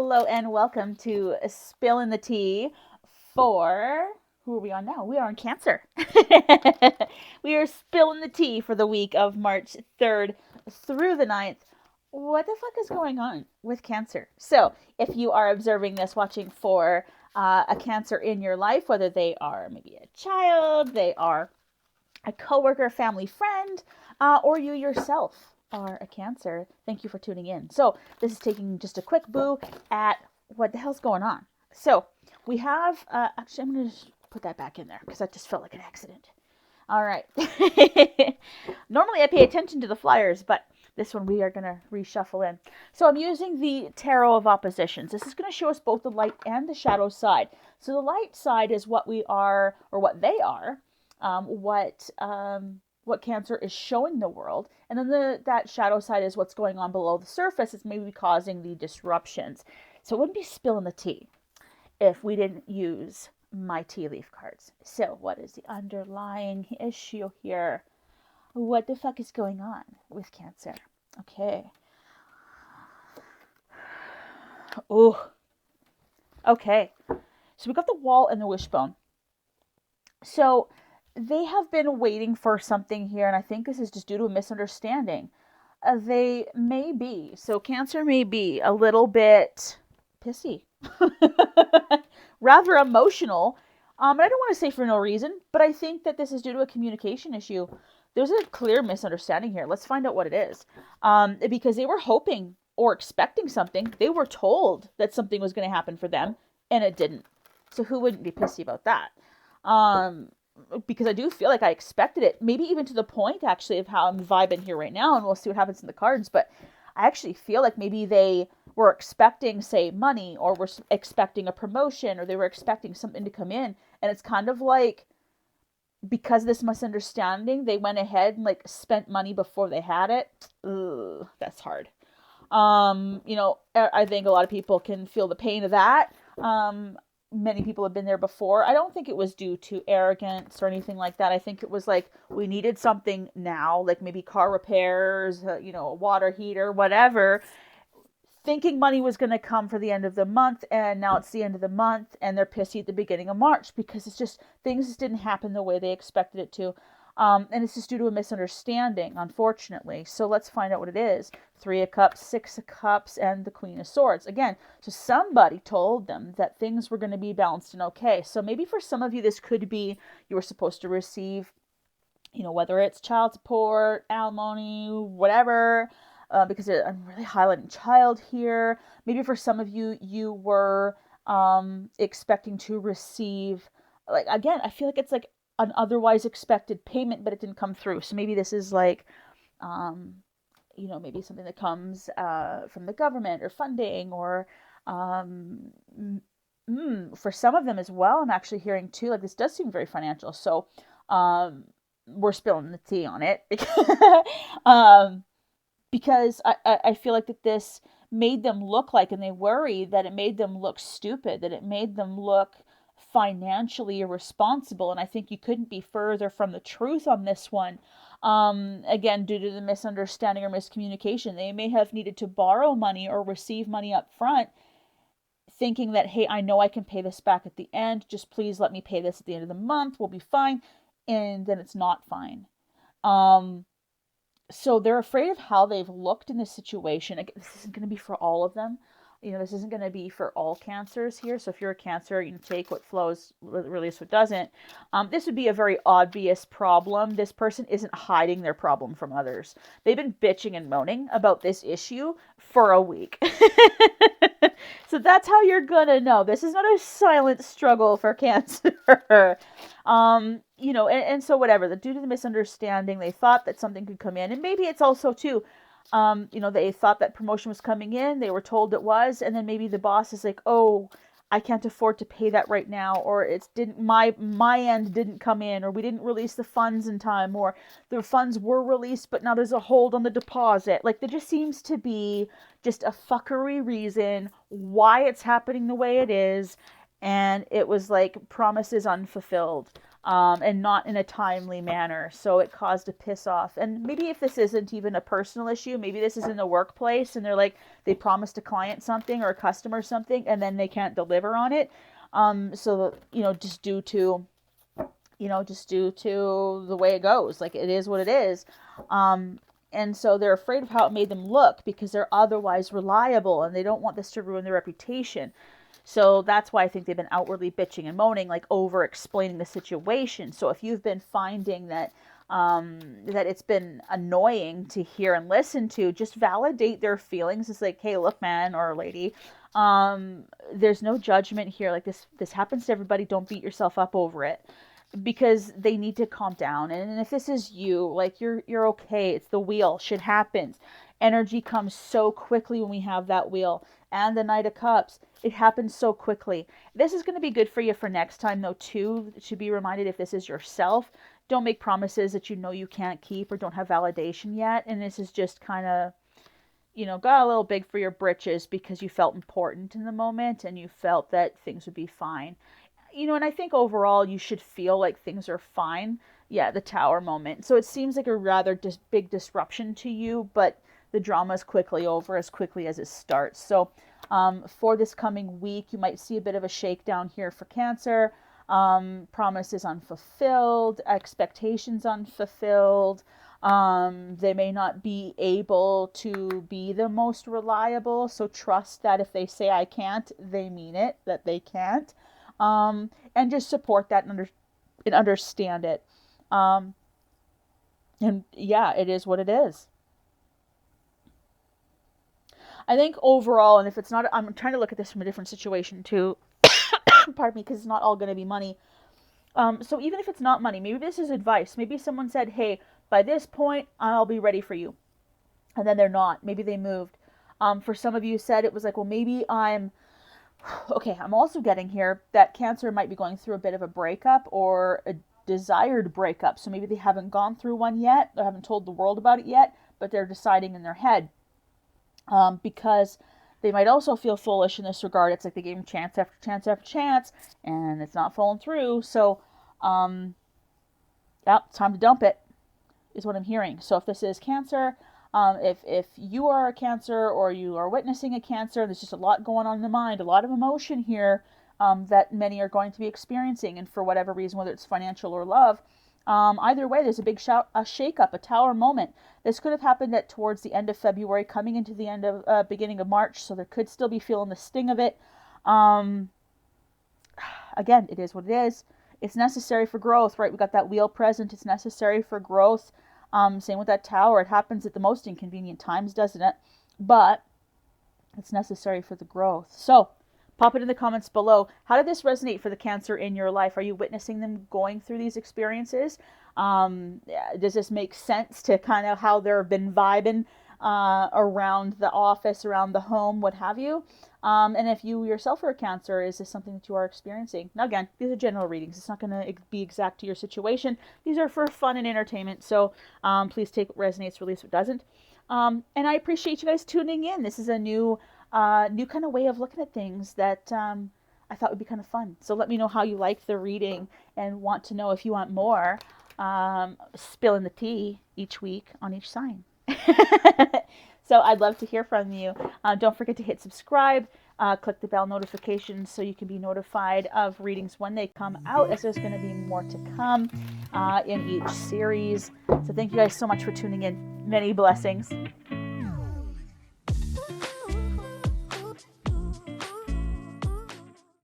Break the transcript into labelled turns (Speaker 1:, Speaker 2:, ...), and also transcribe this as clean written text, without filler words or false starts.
Speaker 1: Hello and welcome to Spillin the Tea for, who are we on now? We are on Cancer. We are spilling the tea for the week of March 3rd through the 9th. What the fuck is going on with Cancer? So, if you are observing this, watching for a Cancer in your life, whether they are maybe a child, they are a coworker, family, friend, or you yourself are a Cancer, thank you for tuning in. So this is taking just a quick boo at what the hell's going on. So we have, actually I'm going to put that back in there because that just felt like an accident. All right. Normally I pay attention to the flyers, but this one we are going to reshuffle in. So I'm using the Tarot of Oppositions. This is going to show us both the light and the shadow side. So the light side is what we are, or what they are, what Cancer is showing the world, and then that shadow side is what's going on below the surface. It's maybe causing the disruptions. So it wouldn't be spilling the tea if we didn't use my tea leaf cards. So what is the underlying issue here? What the fuck is going on with Cancer? Okay. Oh. Okay. So we got the wall and the wishbone. So they have been waiting for something here, and I think this is just due to a misunderstanding. They may be, so Cancer may be a little bit pissy, rather emotional, and I don't want to say for no reason, but I think that this is due to a communication issue. There's a clear misunderstanding here. Let's find out what it is. Because they were hoping or expecting something. They were told that something was going to happen for them, and it didn't. So who wouldn't be pissy about that? Because I do feel like I expected it, maybe even to the point actually of how I'm vibing here right now, and we'll see what happens in the cards, but I actually feel like maybe they were expecting, say, money, or were expecting a promotion, or they were expecting something to come in, and it's kind of like, because of this misunderstanding, they went ahead and like spent money before they had it. Ugh, that's hard. I think a lot of people can feel the pain of that. Many people have been there before. I don't think it was due to arrogance or anything like that. I think it was like we needed something now, like maybe car repairs, a water heater, whatever, thinking money was going to come for the end of the month, and now it's the end of the month, and they're pissy at the beginning of March because it's just things just didn't happen the way they expected it to. And it's just due to a misunderstanding, unfortunately. So let's find out what it is. 3 of Cups, 6 of Cups, and the Queen of Swords. Again, so somebody told them that things were going to be balanced and okay. So maybe for some of you, this could be you were supposed to receive, whether it's child support, alimony, whatever, because I'm really highlighting child here. Maybe for some of you, you were expecting to receive, like, again, I feel like it's like an otherwise expected payment, but it didn't come through. So maybe this is like, maybe something that comes from the government or funding, or for some of them as well. I'm actually hearing too, like this does seem very financial. So we're spilling the tea on it because I feel like that this made them look like, and they worry that it made them look stupid, that it made them look financially irresponsible, and I think you couldn't be further from the truth on this one. Again, due to the misunderstanding or miscommunication, they may have needed to borrow money or receive money up front, thinking that, hey, I know I can pay this back at the end, just please let me pay this at the end of the month, we'll be fine, and then it's not fine. So they're afraid of how they've looked in this situation. Again, this isn't going to be for all of them. This isn't going to be for all Cancers here. So if you're a Cancer, you can take what flows, release what doesn't. This would be a very obvious problem. This person isn't hiding their problem from others. They've been bitching and moaning about this issue for a week. So that's how you're going to know. This is not a silent struggle for Cancer. And so whatever, due to the misunderstanding, they thought that something could come in. And maybe it's also too, they thought that promotion was coming in. They were told it was. And then maybe the boss is like, oh, I can't afford to pay that right now. Or my end didn't come in, or we didn't release the funds in time, or the funds were released, but now there's a hold on the deposit. Like, there just seems to be just a fuckery reason why it's happening the way it is. And it was like promises unfulfilled. and not in a timely manner. So it caused a piss off. And maybe if this isn't even a personal issue, maybe this is in the workplace and they're like, they promised a client something or a customer something and then they can't deliver on it. So, just due to the way it goes, like it is what it is. And so they're afraid of how it made them look because they're otherwise reliable and they don't want this to ruin their reputation. So that's why I think they've been outwardly bitching and moaning, like over explaining the situation. So if you've been finding that that it's been annoying to hear and listen to, just validate their feelings. It's like, hey, look, man or lady, there's no judgment here. Like this happens to everybody. Don't beat yourself up over it, because they need to calm down. And if this is you, like you're okay. It's the wheel. Shit happens. Energy comes so quickly when we have that wheel. And the Knight of Cups, it happens so quickly. This is going to be good for you for next time, though, too, to be reminded if this is yourself. Don't make promises that you know you can't keep or don't have validation yet. And this is just kind of, got a little big for your britches because you felt important in the moment and you felt that things would be fine. And I think overall you should feel like things are fine. Yeah, the Tower moment. So it seems like a rather big disruption to you, but the drama is quickly over as quickly as it starts. So for this coming week, you might see a bit of a shakedown here for Cancer. Promises unfulfilled, expectations unfulfilled. They may not be able to be the most reliable. So trust that if they say I can't, they mean it, that they can't. And just support that and understand it. And yeah, it is what it is. I think overall, and if it's not, I'm trying to look at this from a different situation too. Pardon me, because it's not all going to be money. So even if it's not money, maybe this is advice. Maybe someone said, hey, by this point, I'll be ready for you. And then they're not. Maybe they moved. For some of you said it was like, well, maybe I'm also getting here that Cancer might be going through a bit of a breakup or a desired breakup. So maybe they haven't gone through one yet. They haven't told the world about it yet, but they're deciding in their head. Because they might also feel foolish in this regard. It's like they gave him chance after chance after chance, and it's not falling through. So, it's time to dump it, is what I'm hearing. So if this is Cancer, if you are a Cancer or you are witnessing a Cancer, there's just a lot going on in the mind, a lot of emotion here that many are going to be experiencing, and for whatever reason, whether it's financial or love, either way, there's a big shake-up, a Tower moment. This could have happened towards the end of February, coming into the end of beginning of March, so there could still be feeling the sting of it. Again, it is what it is. It's necessary for growth, right? We got that wheel present. It's necessary for growth. Same with that Tower. It happens at the most inconvenient times, doesn't it? But it's necessary for the growth. So pop it in the comments below. How did this resonate for the Cancer in your life? Are you witnessing them going through these experiences? Does this make sense to kind of how they've been vibing around the office, around the home, what have you? And if you yourself are a Cancer, is this something that you are experiencing? Now, again, these are general readings. It's not going to be exact to your situation. These are for fun and entertainment. So please take what resonates, release what doesn't. And I appreciate you guys tuning in. This is a new kind of way of looking at things that I thought would be kind of fun. So let me know how you like the reading and want to know if you want more. Spillin the tea each week on each sign. So I'd love to hear from you. Don't forget to hit subscribe. Click the bell notifications so you can be notified of readings when they come out, as there's going to be more to come in each series. So thank you guys so much for tuning in. Many blessings.